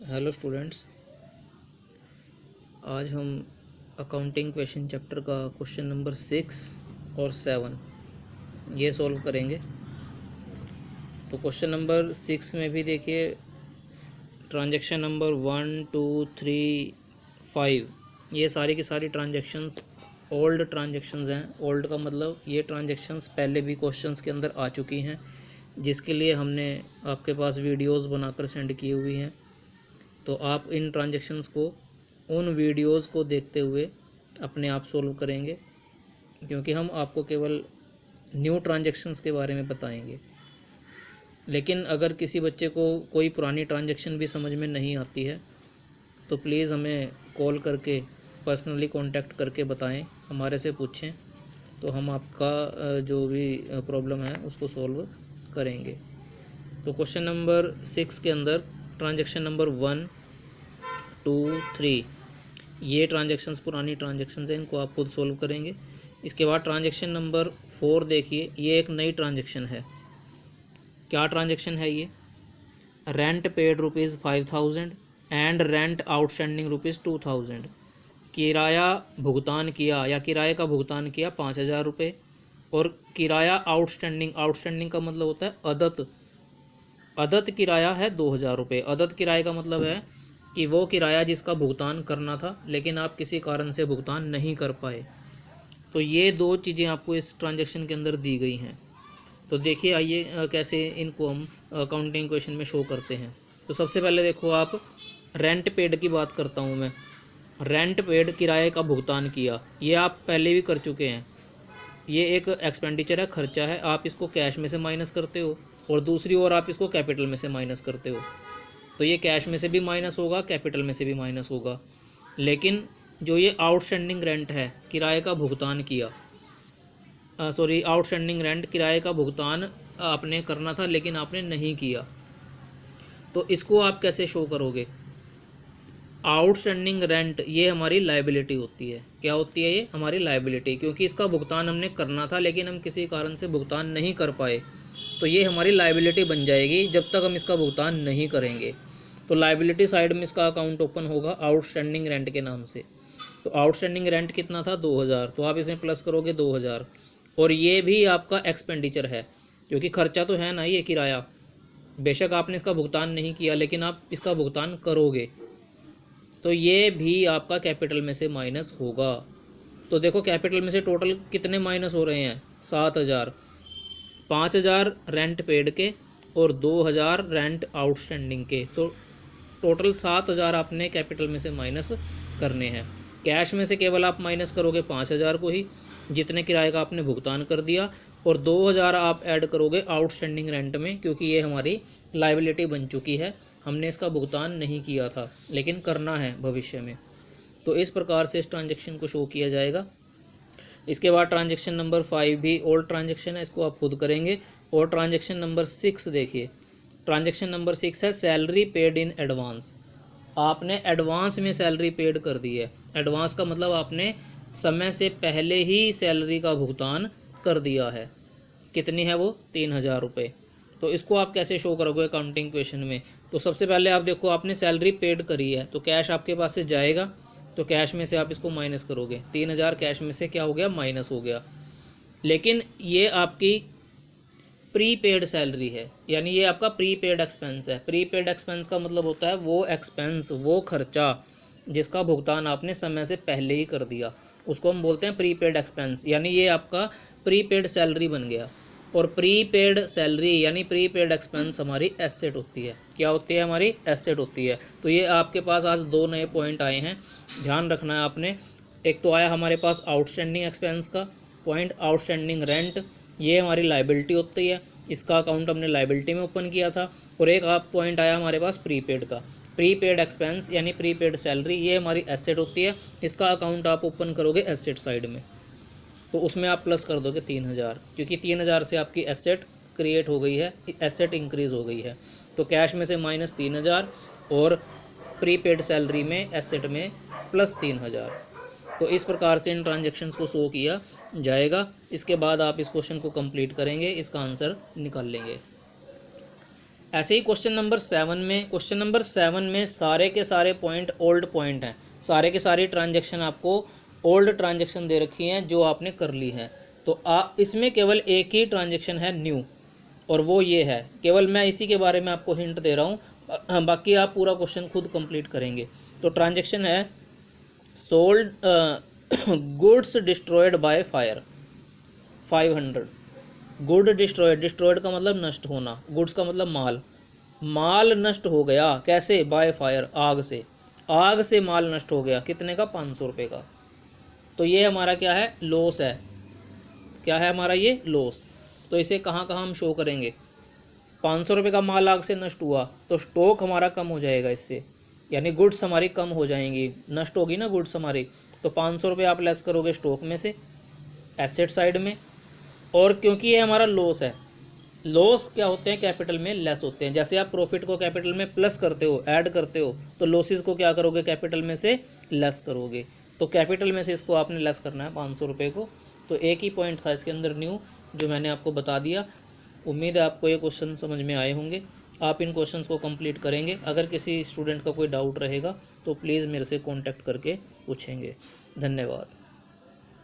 Hello students, आज हम accounting question chapter का क्वेश्चन नंबर 6 और 7 ये सॉल्व करेंगे। तो क्वेश्चन नंबर 6 में भी देखिए ट्रांजैक्शन नंबर 1, 2, 3, 5 ये सारी की सारी ट्रांजैक्शंस ओल्ड ट्रांजैक्शंस हैं। ओल्ड का मतलब ये ट्रांजैक्शंस पहले भी क्वेश्चंस के अंदर आ चुकी हैं, जिसके लिए हमने आपके पास वीडियोस बनाकर सेंड की हुई हैं। तो आप इन ट्रांजैक्शंस को उन वीडियोस को देखते हुए अपने आप सोल्व करेंगे, क्योंकि हम आपको केवल न्यू ट्रांजैक्शंस के बारे में बताएंगे। लेकिन अगर किसी बच्चे को कोई पुरानी ट्रांजैक्शन भी समझ में नहीं आती है तो प्लीज़ हमें कॉल करके पर्सनली कांटेक्ट करके बताएं, हमारे से पूछें, तो हम आपका जो भी प्रॉब्लम है उसको सॉल्व करेंगे। तो क्वेश्चन नंबर 6 के अंदर ट्रांजैक्शन नंबर 1, 2, 3 ये ट्रांजैक्शंस पुरानी ट्रांजैक्शंस हैं, इनको आप खुद सोल्व करेंगे। इसके बाद ट्रांजैक्शन नंबर 4 देखिए, ये एक नई ट्रांजैक्शन है। क्या ट्रांजैक्शन है ये? Rent paid ₹5,000 and rent outstanding ₹2,000। किराया भुगतान किया या किराए का भुगतान किया ₹5,000 और किराया आउटस्टैंडिंग का मतलब होता है अदत। अदत किराया है ₹2,000। अदत किराए का मतलब है कि वो किराया जिसका भुगतान करना था लेकिन आप किसी कारण से भुगतान नहीं कर पाए। तो ये दो चीज़ें आपको इस ट्रांजैक्शन के अंदर दी गई हैं। तो देखिए आइए कैसे इनको हम अकाउंटिंग क्वेश्चन में शो करते हैं। तो सबसे पहले देखो, आप रेंट पेड की बात करता हूँ मैं। रेंट पेड किराए का भुगतान किया, ये आप पहले भी कर चुके हैं। ये एक एक्सपेंडिचर है, खर्चा है, आप इसको कैश में से माइनस करते हो और दूसरी ओर आप इसको कैपिटल में से माइनस करते हो। तो ये कैश में से भी माइनस होगा, कैपिटल में से भी माइनस होगा। लेकिन जो ये आउटस्टैंडिंग रेंट है, किराए का भुगतान किया, आउटस्टैंडिंग रेंट किराए का भुगतान आपने करना था लेकिन आपने नहीं किया, तो इसको आप कैसे शो करोगे? आउटस्टैंडिंग रेंट ये हमारी लायबिलिटी होती है। क्या होती है ये? हमारी लायबिलिटी, क्योंकि इसका भुगतान हमने करना था लेकिन हम किसी कारण से भुगतान नहीं कर पाए, तो ये हमारी लायबिलिटी बन जाएगी जब तक हम इसका भुगतान नहीं करेंगे। तो लायबिलिटी साइड में इसका अकाउंट ओपन होगा आउटस्टैंडिंग रेंट के नाम से। तो आउटस्टैंडिंग रेंट कितना था? 2,000। तो आप इसमें प्लस करोगे 2,000, और ये भी आपका एक्सपेंडिचर है, क्योंकि खर्चा तो है ना ये किराया। बेशक आपने इसका भुगतान नहीं किया लेकिन आप इसका भुगतान करोगे, तो ये भी आपका कैपिटल में से माइनस होगा। तो देखो कैपिटल में से टोटल कितने माइनस हो रहे हैं? 7,000। 5,000 रेंट पेड के और 2,000 रेंट आउटस्टैंडिंग के, तो टोटल 7,000 आपने कैपिटल में से माइनस करने हैं। कैश में से केवल आप माइनस करोगे 5,000 को ही, जितने किराए का आपने भुगतान कर दिया, और 2,000 आप ऐड करोगे आउटस्टैंडिंग रेंट में, क्योंकि ये हमारी लायबिलिटी बन चुकी है, हमने इसका भुगतान नहीं किया था लेकिन करना है भविष्य में। तो इस प्रकार से इस ट्रांजैक्शन को शो किया जाएगा। इसके बाद ट्रांजैक्शन नंबर 5 भी ओल्ड ट्रांजैक्शन है, इसको आप खुद करेंगे। और ट्रांजैक्शन नंबर 6 देखिए, ट्रांजैक्शन नंबर 6 है सैलरी पेड इन एडवांस। आपने एडवांस में सैलरी पेड कर दी है। एडवांस का मतलब आपने समय से पहले ही सैलरी का भुगतान कर दिया है। कितनी है वो? 3,000 तो इसको आप कैसे शो करोगे अकाउंटिंग क्वेश्चन में? तो सबसे पहले आप देखो, आपने सैलरी पेड करी है तो कैश आपके पास से जाएगा, तो कैश में से आप इसको माइनस करोगे। 3,000 कैश में से क्या हो गया? माइनस हो गया। लेकिन ये आपकी प्रीपेड सैलरी है, यानी ये आपका प्रीपेड एक्सपेंस है। प्रीपेड एक्सपेंस का मतलब होता है वो एक्सपेंस, वो खर्चा जिसका भुगतान आपने समय से पहले ही कर दिया, उसको हम बोलते हैं प्रीपेड एक्सपेंस। यानी ये आपका प्रीपेड सैलरी बन गया। और प्रीपेड सैलरी यानी प्रीपेड एक्सपेंस हमारी एसेट होती है। क्या होती है? हमारी एसेट होती है। तो ये आपके पास आज दो नए पॉइंट आए हैं, ध्यान रखना है आपने। एक तो आया हमारे पास आउटस्टैंडिंग एक्सपेंस का पॉइंट, आउटस्टैंडिंग रेंट, ये हमारी लायबिलिटी होती है, इसका अकाउंट हमने लायबिलिटी में ओपन किया था। और एक आप पॉइंट आया हमारे पास प्रीपेड का, प्रीपेड एक्सपेंस यानी प्रीपेड सैलरी, ये हमारी एसेट होती है, इसका अकाउंट आप ओपन करोगे एसेट साइड में। तो उसमें आप प्लस कर दोगे 3,000, क्योंकि 3,000 से आपकी एसेट क्रिएट हो गई है, एसेट इंक्रीज़ हो गई है। तो कैश में से माइनस 3,000 और प्रीपेड सैलरी में एसेट में प्लस 3,000। तो इस प्रकार से इन ट्रांजैक्शंस को शो किया जाएगा। इसके बाद आप इस क्वेश्चन को कंप्लीट करेंगे, इसका आंसर निकाल लेंगे। ऐसे ही क्वेश्चन नंबर 7 में सारे के सारे पॉइंट ओल्ड पॉइंट हैं, सारे के सारे ट्रांजैक्शन आपको ओल्ड ट्रांजैक्शन दे रखी हैं जो आपने कर ली है। तो इसमें केवल एक ही ट्रांजैक्शन है न्यू, और वो ये है, केवल मैं इसी के बारे में आपको हिंट दे रहा हूँ, बाकी आप पूरा क्वेश्चन खुद कंप्लीट करेंगे। तो ट्रांजैक्शन है sold goods destroyed by fire 500। Good destroyed का मतलब नष्ट होना, गुड्स का मतलब माल नष्ट हो गया, कैसे? बाय फायर, आग से माल नष्ट हो गया, कितने का? 500 रुपये का। तो ये हमारा क्या है? लॉस है। क्या है हमारा ये? लॉस। तो इसे कहाँ कहाँ हम शो करेंगे? 500 रुपये का माल आग से नष्ट हुआ तो स्टॉक हमारा कम हो जाएगा इससे, यानी गुड्स हमारी कम हो जाएंगी, नष्ट होगी ना गुड्स हमारी। तो 500 रुपये आप लेस करोगे स्टॉक में से, एसेट साइड में। और क्योंकि ये हमारा लॉस है, लॉस क्या होते हैं? कैपिटल में लेस होते हैं। जैसे आप प्रॉफिट को कैपिटल में प्लस करते हो, ऐड करते हो, तो लॉसेस को क्या करोगे? कैपिटल में से लेस करोगे। तो कैपिटल में से इसको आपने लेस करना है 500 रुपये को। तो एक ही पॉइंट था इसके अंदर न्यू, जो मैंने आपको बता दिया। उम्मीद है आपको ये क्वेश्चन समझ में आए होंगे। आप इन क्वेश्चंस को कंप्लीट करेंगे। अगर किसी स्टूडेंट का कोई डाउट रहेगा तो प्लीज़ मेरे से कांटेक्ट करके पूछेंगे। धन्यवाद।